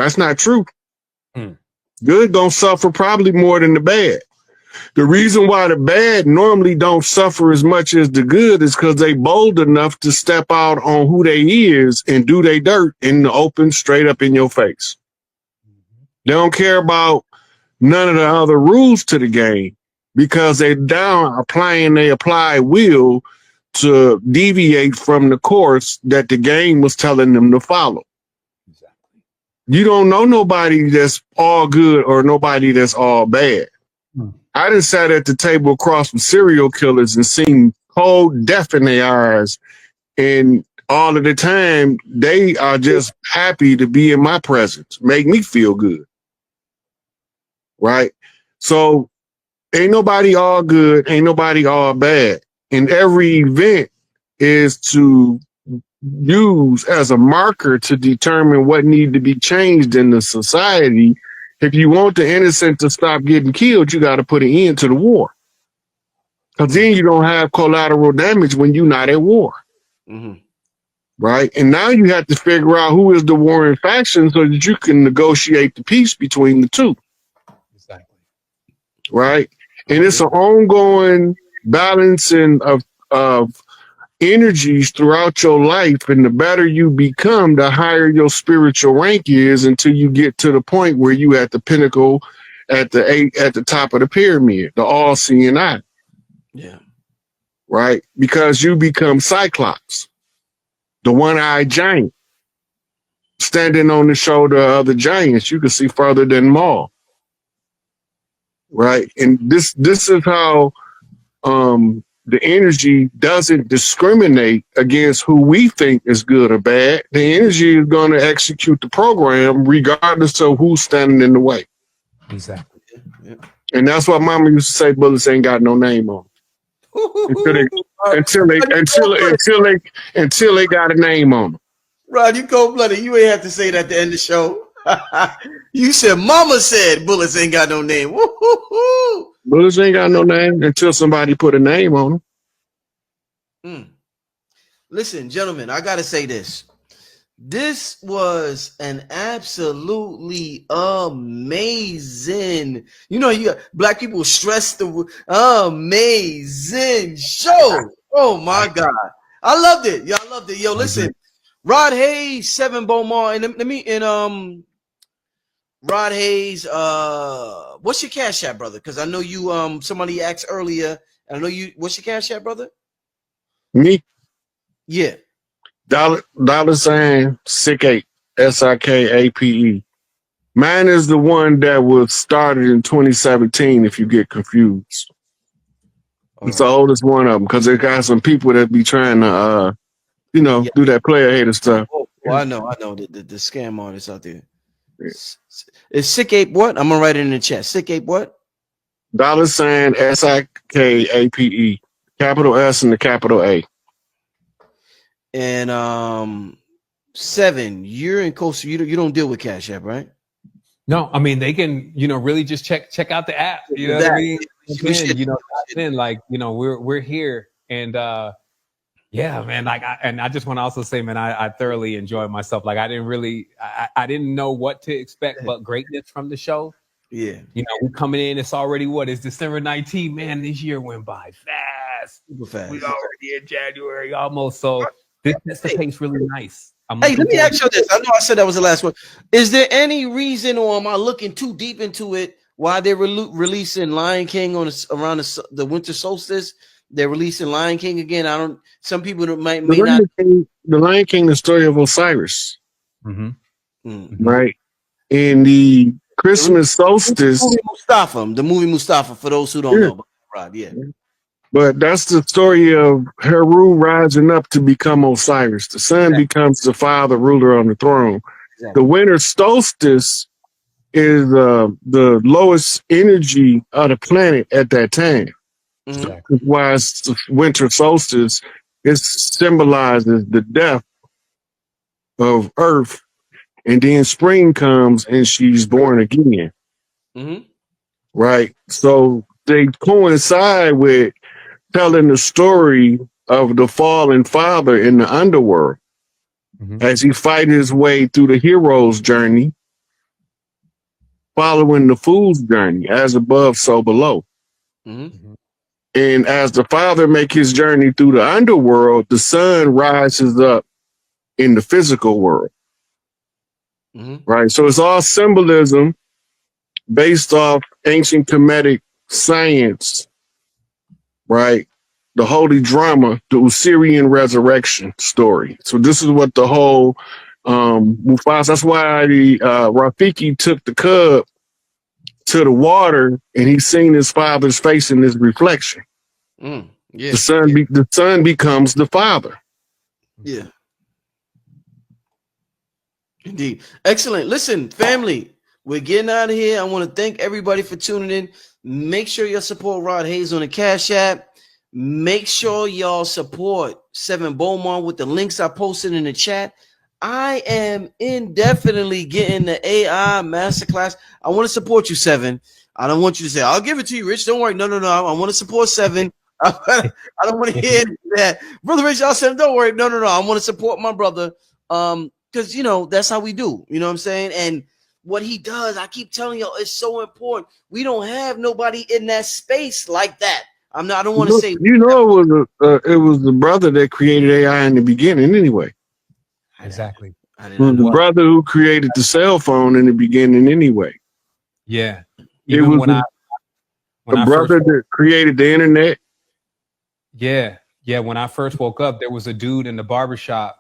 That's not true. Hmm. Good gonna suffer probably more than the bad. The reason why the bad normally don't suffer as much as the good is because they bold enough to step out on who they is and do they dirt in the open, straight up in your face. They don't care about none of the other rules to the game because they down applying they apply will to deviate from the course that the game was telling them to follow. Exactly. You don't know nobody that's all good or nobody that's all bad. I done sat at the table across from serial killers and seen cold death in their eyes. And all of the time, they are just happy to be in my presence, make me feel good. Right? So ain't nobody all good, ain't nobody all bad. And every event is to use as a marker to determine what needs to be changed in the society. If you want the innocent to stop getting killed, you got to put an end to the war. Because then you don't have collateral damage when you're not at war. Mm-hmm. Right? And now you have to figure out who is the warring faction so that you can negotiate the peace between the two. Exactly. Right? And it's an ongoing balancing of energies throughout your life, and the better you become, the higher your spiritual rank is until you get to the point where you at the pinnacle, at the top of the pyramid, the all-seeing eye. Yeah. Right? Because you become Cyclops, the one-eyed giant, standing on the shoulder of other giants. You can see further than them all. Right? And this is how the energy doesn't discriminate against who we think is good or bad. The energy is going to execute the program regardless of who's standing in the way. Exactly. Yeah. And that's why Mama used to say bullets ain't got no name on them. Until they got a name on them. Rod, you cold-blooded. You ain't have to say that at the end of the show. You said Mama said bullets ain't got no name. Woo-hoo-hoo. Bullets ain't got no name until somebody put a name on them. Listen, gentlemen, I gotta say this. This was an absolutely amazing. You know, you got black people stress the amazing show. Oh my God, I loved it. Y'all loved it. Yo, listen, Rod Hayes, 7 Beaumont, and Rod Hayes, what's your Cash App, brother? Because I know you somebody asked earlier, and I know you, what's your Cash App, brother? Me? Yeah. $sign SikApe, SIKAPE. Mine is the one that was started in 2017, if you get confused. It's the oldest one of them, because it got some people that be trying to do that player hater stuff. Oh, I know the scam artists out there. Is SikApe what? I'm gonna write it in the chat. SikApe what? $sign SIKAPE. Capital S and the capital A. And 7, you're in Costa. You don't deal with Cash App, right? No, I mean they can, really just check out the app. You know what I mean? We're here, and yeah, man. I just want to also say, man, I thoroughly enjoyed myself. Like I didn't know what to expect, but greatness from the show. Yeah, we're coming in. It's already it's December 19th. Man, this year went by fast. Super fast. We already in January almost. So this sets the pace really nice. Hey, let me ask you this. I know I said that was the last one. Is there any reason, or am I looking too deep into it, why they're releasing Lion King around the winter solstice? They're releasing Lion King again. Some people may not. The Lion King, the story of Osiris. Mm-hmm. Right. And the Christmas solstice. The movie Mustafa, for those who don't know. Right, yeah. But that's the story of Heru rising up to become Osiris. The sun becomes the father ruler on the throne. Exactly. The winter solstice is the lowest energy of the planet at that time. So why it's the winter solstice, it symbolizes the death of Earth, and then spring comes and she's born again. Right? So they coincide with telling the story of the fallen father in the underworld as he fights his way through the hero's journey following the fool's journey, as above, so below. Mm-hmm. And as the father make his journey through the underworld, the son rises up in the physical world. Mm-hmm. Right. So it's all symbolism based off ancient Kemetic science, right? The holy drama, the Osirian resurrection story. So this is what the whole Mufasa, that's why the Rafiki took the cub to the water and he seen his father's face in his reflection. Mm. Yeah. The son becomes the father. Yeah. Indeed. Excellent. Listen, family, we're getting out of here. I want to thank everybody for tuning in. Make sure you support Rod Hayes on the Cash App. Make sure y'all support Seven Beaumont with the links I posted in the chat. I am indefinitely getting the AI masterclass. I want to support you, Seven. I don't want you to say, I'll give it to you, Rich. Don't worry. No. I want to support Seven. I don't want to hear that. Brother Rich, y'all said, don't worry. No. I want to support my brother. Because, that's how we do. You know what I'm saying? And what he does, I keep telling y'all, it's so important. We don't have nobody in that space like that. I don't want to say. It was the brother that created AI in the beginning anyway. Exactly. It was the brother who created the cell phone in the beginning anyway. Yeah. Even when the brother that created the internet. Yeah. When I first woke up, there was a dude in the barbershop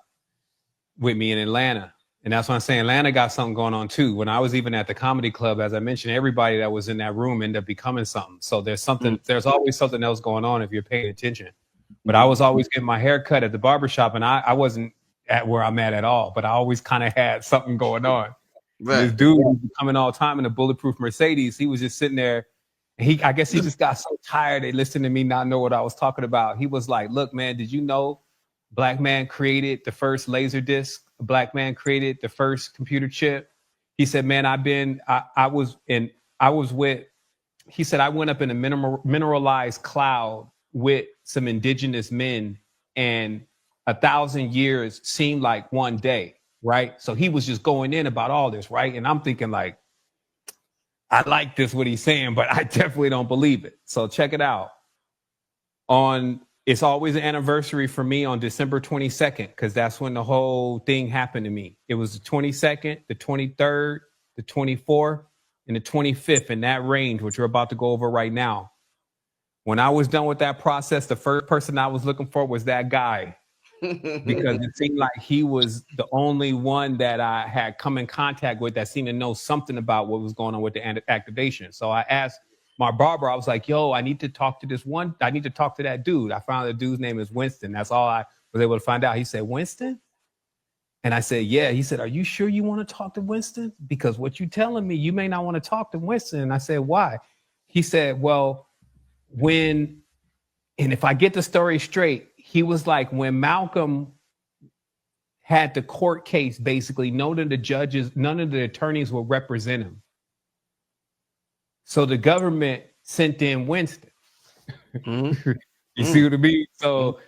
with me in Atlanta. And that's why I'm saying Atlanta got something going on too. When I was even at the comedy club, as I mentioned, everybody that was in that room ended up becoming something. So there's always something else going on if you're paying attention. But I was always getting my hair cut at the barbershop, and I wasn't at where I'm at all, but I always kind of had something going on. Right. This dude was coming all the time in a bulletproof Mercedes. He was just sitting there. I guess he just got so tired. They listened to me not know what I was talking about. He was like, look, man, did you know Black man created the first laser disc? A Black man created the first computer chip. He said, man, I went up in a mineralized cloud with some indigenous men, and 1,000 years seemed like one day, right? So he was just going in about all this, right? And I'm thinking like, I like this, what he's saying, but I definitely don't believe it. So check it out. It's always an anniversary for me on December 22nd, because that's when the whole thing happened to me. It was the 22nd, the 23rd, the 24th, and the 25th, in that range, which we're about to go over right now. When I was done with that process, the first person I was looking for was that guy, because it seemed like he was the only one that I had come in contact with that seemed to know something about what was going on with the activation. So I asked my barber, I was like, yo, I need to talk to that dude. I found the dude's name is Winston. That's all I was able to find out. He said, Winston? And I said, yeah. He said, are you sure you want to talk to Winston? Because what you telling me, you may not want to talk to Winston. And I said, why? He said, well, and if I get the story straight, he was like, when Malcolm had the court case, basically, none of the attorneys will represent him. So the government sent in Winston. Mm-hmm. You see what I mean? So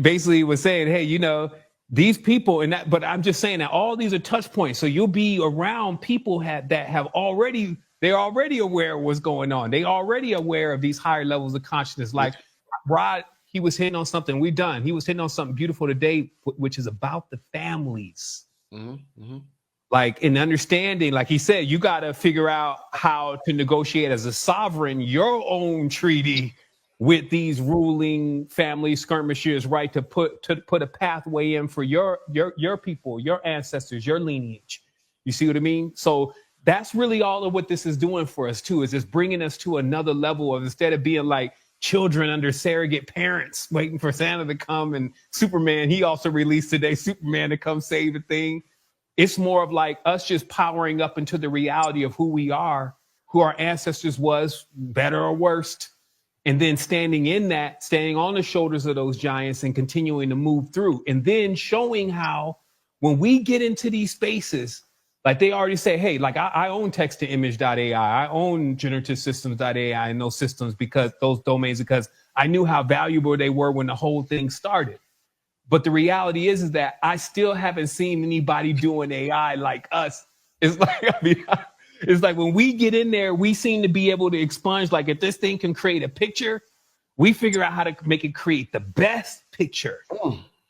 basically he was saying, hey, these people but I'm just saying that all these are touch points. So you'll be around people they're already aware of what's going on. They already aware of these higher levels of consciousness. Like Rod, he was hitting on something he was hitting on something beautiful today, which is about the families. Mm-hmm. Like in understanding, like he said, you got to figure out how to negotiate as a sovereign your own treaty with these ruling family skirmishers, right? To put a pathway in for your people, your ancestors, your lineage. You see what I mean? So that's really all of what this is doing for us too, is just bringing us to another level of, instead of being like children under surrogate parents waiting for Santa to come and Superman, he also released today, Superman to come save the thing. It's more of like us just powering up into the reality of who we are, who our ancestors was, better or worst, and then standing on the shoulders of those giants and continuing to move through, and then showing how when we get into these spaces, like they already say, hey, like I own text-to-image.ai, I own generative systems.ai and those systems, because those domains, because I knew how valuable they were when the whole thing started. But the reality is that I still haven't seen anybody doing AI like us. It's like, It's like when we get in there, we seem to be able to expunge. Like if this thing can create a picture, we figure out how to make it create the best picture.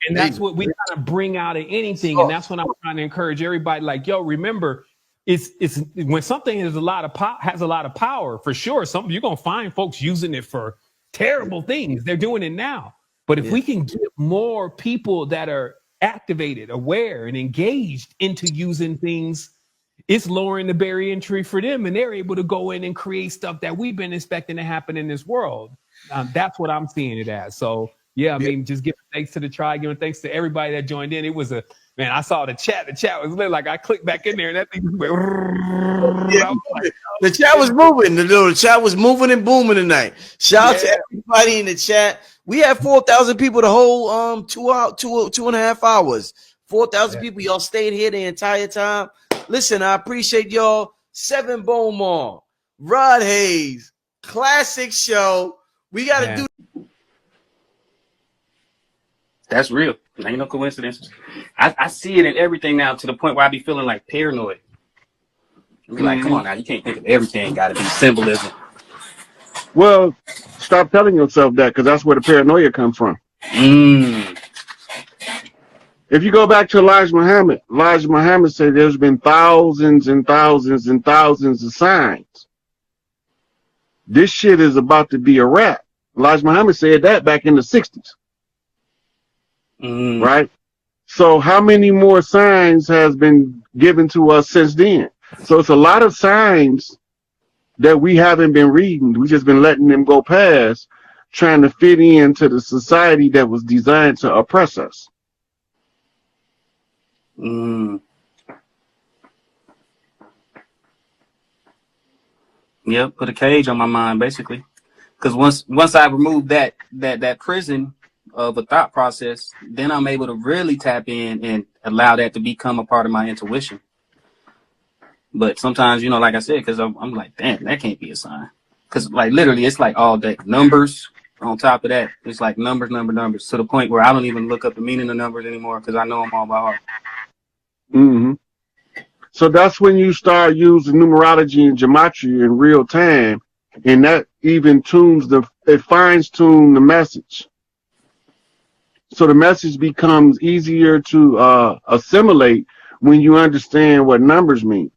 And that's what we kind of bring out of anything. And that's when I'm trying to encourage everybody. Like, yo, remember, it's when something has a lot of power, for sure. You're gonna find folks using it for terrible things. They're doing it now. But if we can get more people that are activated, aware, and engaged into using things, it's lowering the barrier entry for them, and they're able to go in and create stuff that we've been expecting to happen in this world. That's what I'm seeing it as. So yeah, I mean, just giving thanks to the tribe, giving thanks to everybody that joined in. It was man, I saw the chat. The chat was lit. Like I clicked back in there, and that thing went. The chat was moving. The chat was moving and booming tonight. Shout out to everybody in the chat. We had 4,000 people the whole 2.5 hours. 4,000 people. Y'all stayed here the entire time. Listen, I appreciate y'all. 7 Beaumont, Rod Hayes, classic show. We got to do. That's real. Ain't no coincidence. I see it in everything now, to the point where I be feeling like paranoid. I be like, come on now, you can't think of everything. Got to be symbolism. Well, stop telling yourself that, because that's where the paranoia comes from. If you go back to Elijah Muhammad said there's been thousands and thousands and thousands of signs. This shit is about to be a wrap. Elijah Muhammad said that back in the 60s. Right? So how many more signs has been given to us since then? So it's a lot of signs that we haven't been reading. We just been letting them go past, trying to fit into the society that was designed to oppress us. Yep, put a cage on my mind, basically. Because once I remove that prison of a thought process, then I'm able to really tap in and allow that to become a part of my intuition. But sometimes, you know, like I said, because I'm like, damn, that can't be a sign. Because like literally, it's like all that numbers on top of that. It's like numbers to the point where I don't even look up the meaning of numbers anymore, because I know them all by heart. So that's when you start using numerology and gematria in real time, and that even fines tune the message. So the message becomes easier to assimilate when you understand what numbers mean.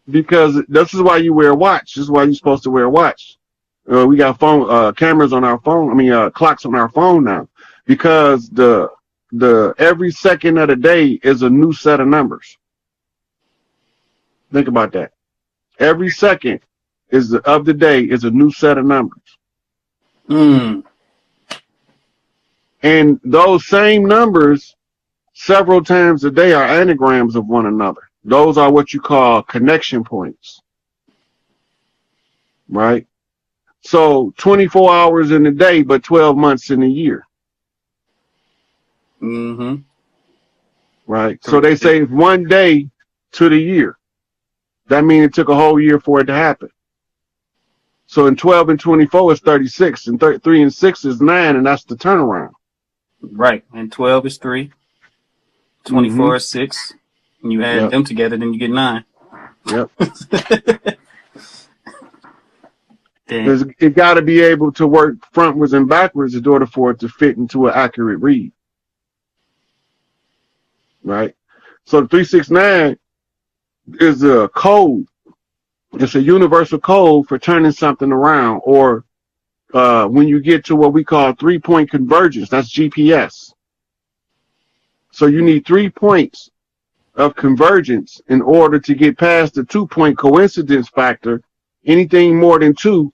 Because this is why you wear a watch. This is why you're supposed to wear a watch. We got cameras on our phone. I mean, clocks on our phone now, because the every second of the day is a new set of numbers. Think about that. Every second of the day is a new set of numbers. And those same numbers several times a day are anagrams of one another. Those are what you call connection points. Right? So 24 hours in a day, but 12 months in a year. Right? So they say one day to the year. That means it took a whole year for it to happen. So in 12 and 24 is 36, and 3 and 6 is 9, and that's the turnaround. Right. And 12 is 3. 24 is 6. And you add them together, then you get 9. Yep. It got to be able to work frontwards and backwards in order for it to fit into an accurate read. Right? So the 369 is a code. It's a universal code for turning something around, or when you get to what we call 3-point convergence, that's GPS. So you need 3 points of convergence in order to get past the 2-point coincidence factor. Anything more than 2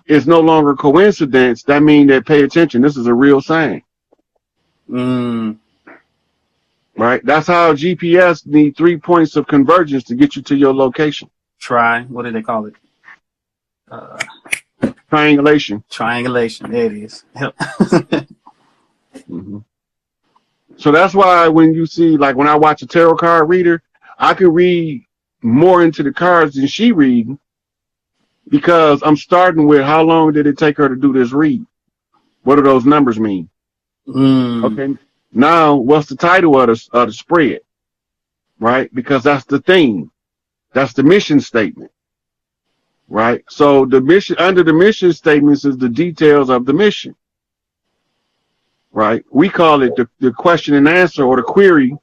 is no longer coincidence. That means that, pay attention, this is a real sign. Right? That's how GPS need 3 points of convergence to get you to your location. What do they call it? Triangulation. Triangulation. There it is. Yep. So that's why when you see, like when I watch a tarot card reader, I can read more into the cards than she reading, because I'm starting with how long did it take her to do this read? What do those numbers mean? Okay. Now, what's the title of the spread? Right? Because that's the theme. That's the mission statement, right? So the mission, under the mission statements, is the details of the mission, right? We call it the question and answer, or the query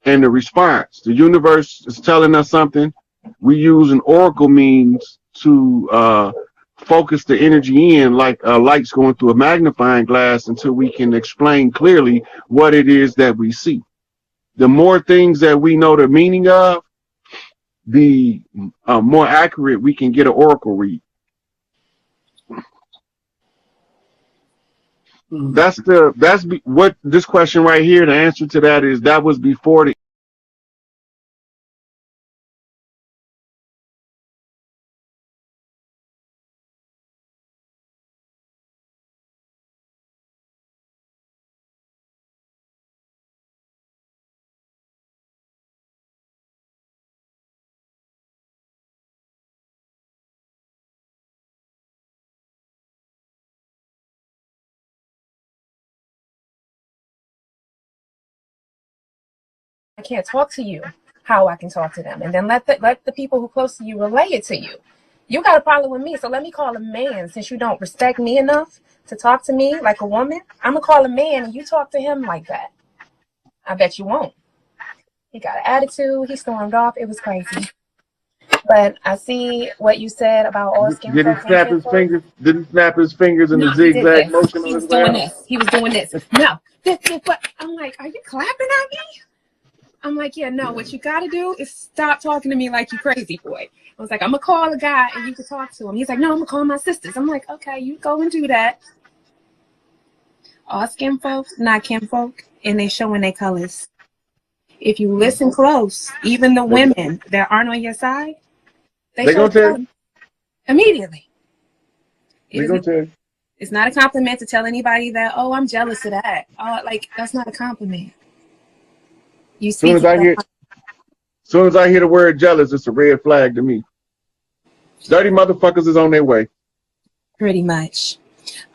and the response. The universe is telling us something. We use an oracle means to focus the energy in, like lights going through a magnifying glass, until we can explain clearly what it is that we see. The more things that we know the meaning of, the more accurate we can get an oracle read. What this question right here, the answer to that is, that was before the I can't talk to you how I can talk to them, and then let the people who close to you relay it to you. You got a problem with me, so let me call a man. Since you don't respect me enough to talk to me like a woman, I'm gonna call a man and you talk to him like that. I bet you won't. He got an attitude. He stormed off. It was crazy. But I see what you said about all skin Did he folks and snap kin his folks. fingers? Did he snap his fingers in No, the he did zigzag this. motion He on was his doing way out? this. He was doing this. No, this. But I'm like, are you clapping at me? I'm like, yeah, no, what you got to do is stop talking to me like you crazy, boy. I was like, I'm going to call a guy and you can talk to him. He's like, no, I'm going to call my sisters. I'm like, okay, you go and do that. All skin folks, not kin folk, and they showing their colors. If you listen close, even the women that aren't on your side, they show their colors immediately. It's not a compliment to tell anybody that, oh, I'm jealous of that. Oh, like, that's not a compliment. You speak. Soon as I hear the word jealous, it's a red flag to me. Dirty motherfuckers is on their way. Pretty much.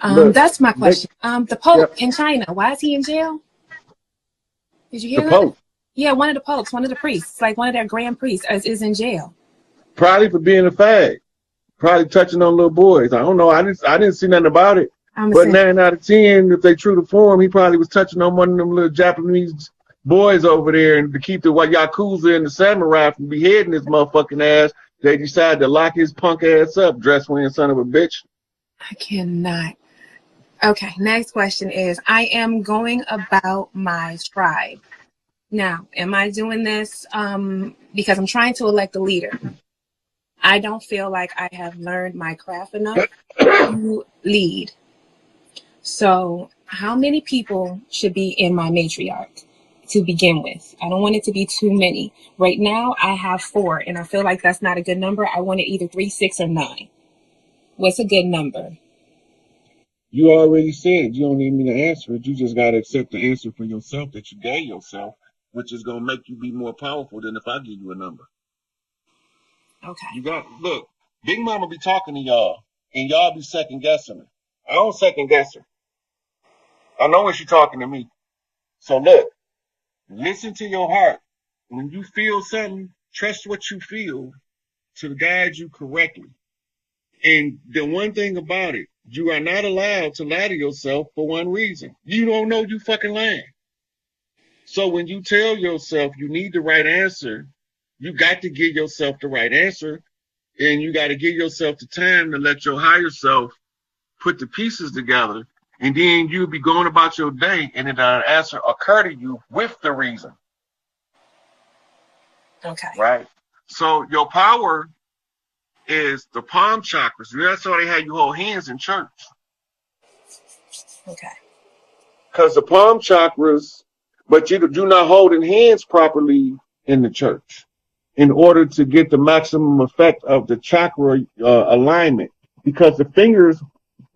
That's my question. The Pope in China, why is he in jail? Did you hear that? The Pope? Yeah, one of the popes, one of the priests, like one of their grand priests is in jail. Probably for being a fag. Probably touching on little boys. I don't know. I didn't see nothing about it. But 9 out of 10, if they true to form, he probably was touching on one of them little Japanese boys over there, and to keep the Yakuza and the samurai from beheading his motherfucking ass, they decided to lock his punk ass up, dress wearing son of a bitch. I cannot. Okay, next question is, I am going about my tribe. Now, am I doing this because I'm trying to elect a leader? I don't feel like I have learned my craft enough to lead. So how many people should be in my matriarch to begin with? I don't want it to be too many. Right now, I have 4, and I feel like that's not a good number. I want it either 3, 6, or 9. What's a good number? You already said you don't need me to answer it. You just got to accept the answer for yourself that you gave yourself, which is going to make you be more powerful than if I give you a number. Okay. Look, Big Mama be talking to y'all, and y'all be second guessing her. I don't second guess her. I know when she's talking to me. So look, listen to your heart. When you feel something, trust what you feel to guide you correctly. And the one thing about it, you are not allowed to lie to yourself for one reason. You don't know you fucking lying. So when you tell yourself you need the right answer, you got to give yourself the right answer, and you got to give yourself the time to let your higher self put the pieces together, and then you'll be going about your day, and an answer occur to you with the reason. Okay. Right? So your power is the palm chakras. That's why they have you hold hands in church. Okay. Because the palm chakras, but you're not holding hands properly in the church in order to get the maximum effect of the chakra alignment. Because the fingers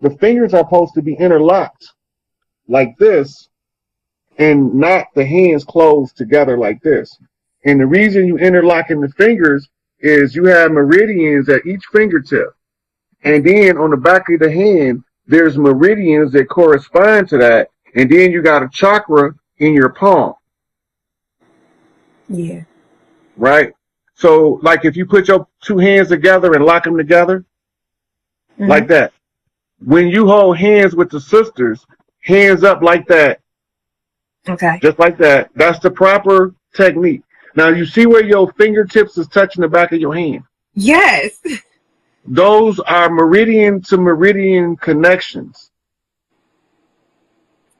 are supposed to be interlocked like this, and not the hands closed together like this. And the reason you interlock in the fingers is you have meridians at each fingertip. And then on the back of the hand, there's meridians that correspond to that. And then you got a chakra in your palm. Yeah. Right? So, like if you put your two hands together and lock them together, like that. When you hold hands with the sisters, hands up like that, Okay. just like that. That's the proper technique. Now, you see where your fingertips is touching the back of your hand? Yes. Those are meridian to meridian connections.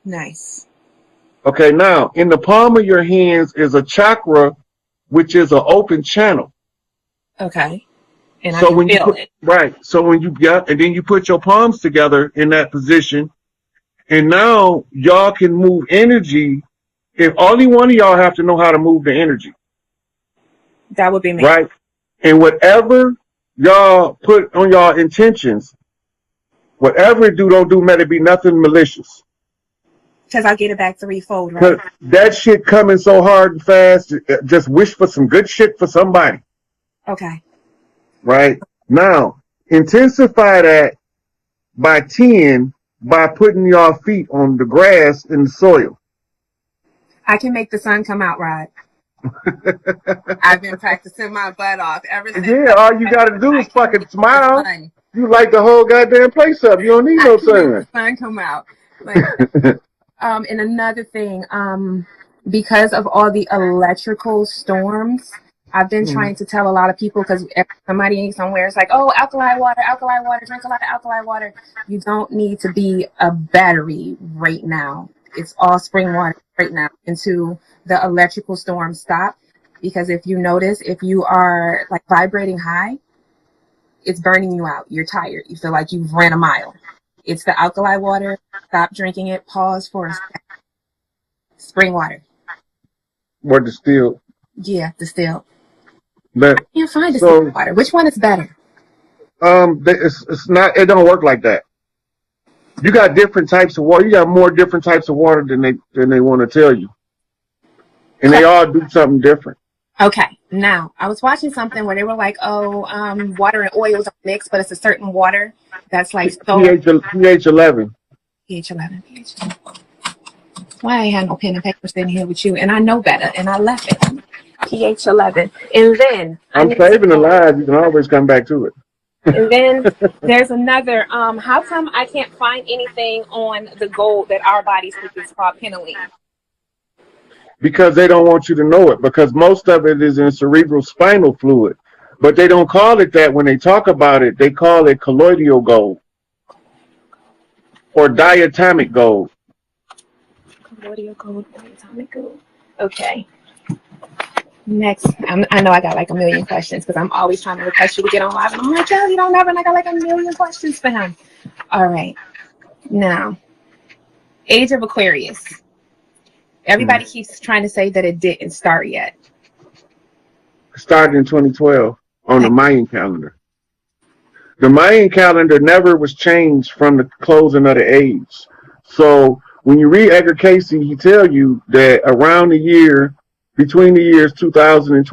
Nice. Okay, now, in the palm of your hands is a chakra, which is an open channel. Okay. And So I when can you feel put, it. right, so when you get, and then you put your palms together in that position, and now y'all can move energy. If only one of y'all have to know how to move the energy, That would be me. right? And whatever y'all put on y'all intentions, whatever it do, don't do, let it be nothing malicious. Because I get it back threefold, Cause right? that shit coming so hard and fast. Just wish for some good shit for somebody, Okay. right? Now, intensify that by 10 by putting your feet on the grass in the soil. I can make the sun come out, Rod. I've been practicing my butt off ever since. Yeah, all you gotta do I is can make fucking the smile. sun. You light the whole goddamn place up. You don't need I no can make the sun. sun come out. Like, and another thing, because of all the electrical storms, I've been trying to tell a lot of people, because somebody ain't somewhere, it's like, oh, alkali water, drink a lot of alkali water. You don't need to be a battery right now. It's all spring water right now until the electrical storms stop. Because if you notice, if you are like vibrating high, it's burning you out. You're tired. You feel like you've ran a mile. It's the alkali water. Stop drinking it. Pause for a second. Spring water. Or distilled. Yeah, distilled. But I can't find so distilled water. Which one is better? it's not. It don't work like that. You got different types of water. You got more different types of water than they want to tell you, and they all do something different. Okay. Now, I was watching something where they were like, oh, water and oil don't mix, but it's a certain water that's like so pH 11. pH 11. pH 11. Why I ain't had no pen and paper sitting here with you, and I know better, and I left it. pH 11. And then I'm saving the lives. You can always come back to it. And then there's another. How come I can't find anything on the gold that our bodies produce called penoline? Because they don't want you to know it, because most of it is in cerebral spinal fluid. But they don't call it that when they talk about it. They call it colloidal gold or diatomic gold. Colloidal gold, diatomic gold. Okay. Next, I know I got like a million questions because I'm always trying to request you to get on live. And I'm like, yo, you don't never. And I got like a million questions for him. All right. Now, Age of Aquarius. Everybody keeps trying to say that it didn't start yet. It started in 2012 on the Mayan calendar. The Mayan calendar never was changed from the closing of the age. So when you read Edgar Casey, he tell you that around the year, between the years 2000 and